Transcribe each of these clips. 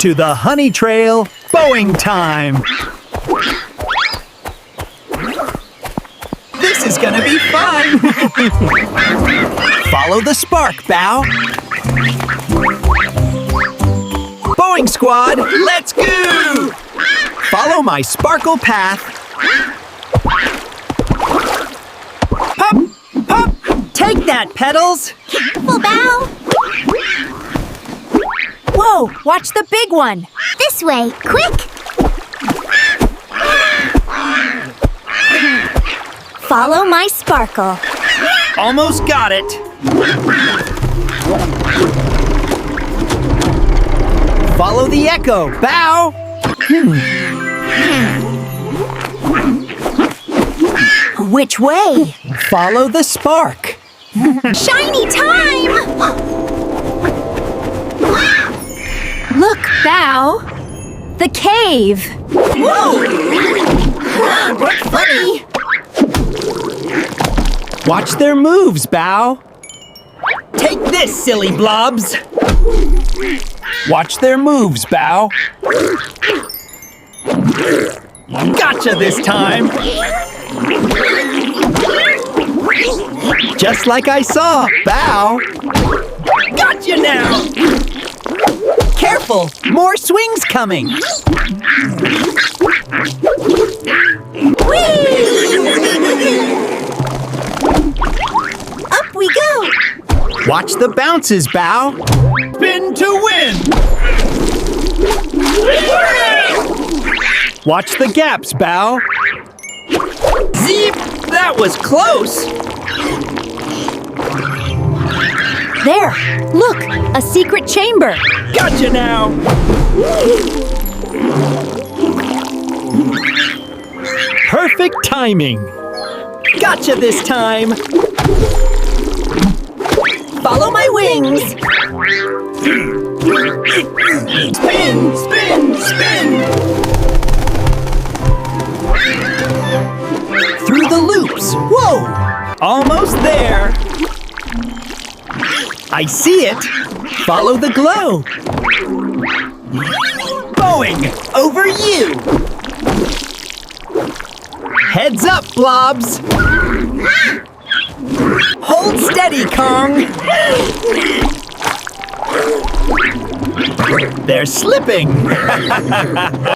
to the honey trail, Boeing time! This is gonna be fun! Follow the spark, Bao! Boeing squad, let's go! Follow my sparkle path! Hop! Hop! Take that, Petals! Careful, Bao! Whoa, watch the big one! This way, quick! Follow my sparkle. Almost got it! Follow the echo, Bao! Which way? Follow the spark! Shiny time! Look, Bao! The cave! Whoa! What's funny? Watch their moves, Bao! Take this, silly blobs! Watch their moves, Bao! Gotcha this time! Just like I saw, Bao! Gotcha now! Careful! More swings coming! Up we go! Watch the bounces, Bao! Spin to win! Watch the gaps, Bao! Zeep! That was close! There! Look! A secret chamber! Gotcha now! Perfect timing! Gotcha this time! Follow my wings! Spin! Spin! Spin! Through the loops! Whoa! Almost there! I see it! Follow the glow! Boeing! Over you! Heads up, blobs! Hold steady, Kong! They're slipping!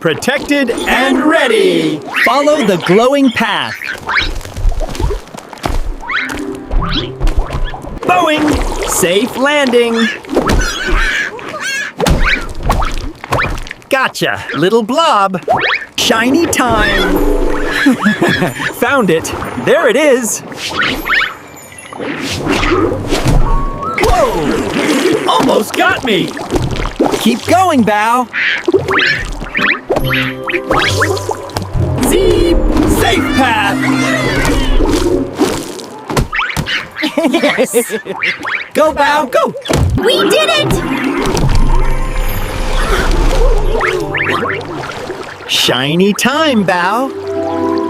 Protected and ready! Follow the glowing path! Boeing! Safe landing! Gotcha, little blob! Shiny time! Found it! There it is! Whoa! Almost got me! Keep going, Bao! Zeep! Safe path! Yes! Go, Bao, go! We did it! Shiny time, Bao!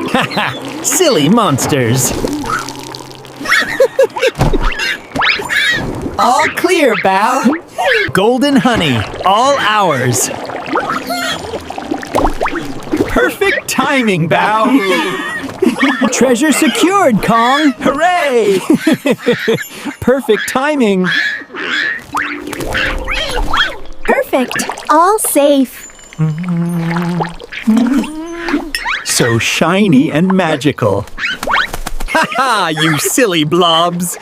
Haha! Silly monsters! All clear, Bao! Golden honey, all ours! Perfect timing, Bao! Treasure secured, Kong! Hooray! Perfect timing! Perfect. All safe. So shiny and magical. Ha ha, you silly blobs!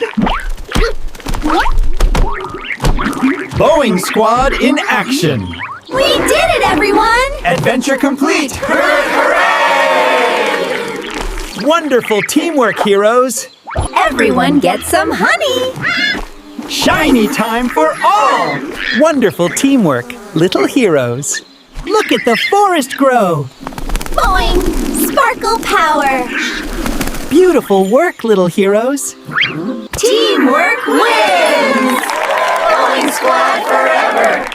Boeing squad in action! We did it, everyone! Adventure complete! Hooray! Wonderful teamwork, heroes! Everyone gets some honey! Shiny time for all! Wonderful teamwork, little heroes. Look at the forest grow! Boing! Sparkle power! Beautiful work, little heroes. Teamwork wins! Boing Squad forever!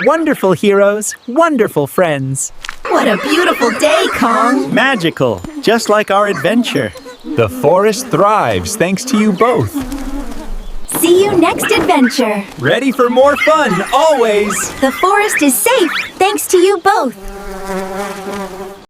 Wonderful heroes, wonderful friends. What a beautiful day, Kong! Magical, just like our adventure. The forest thrives thanks to you both. See you next adventure. Ready for more fun, always! The forest is safe thanks to you both.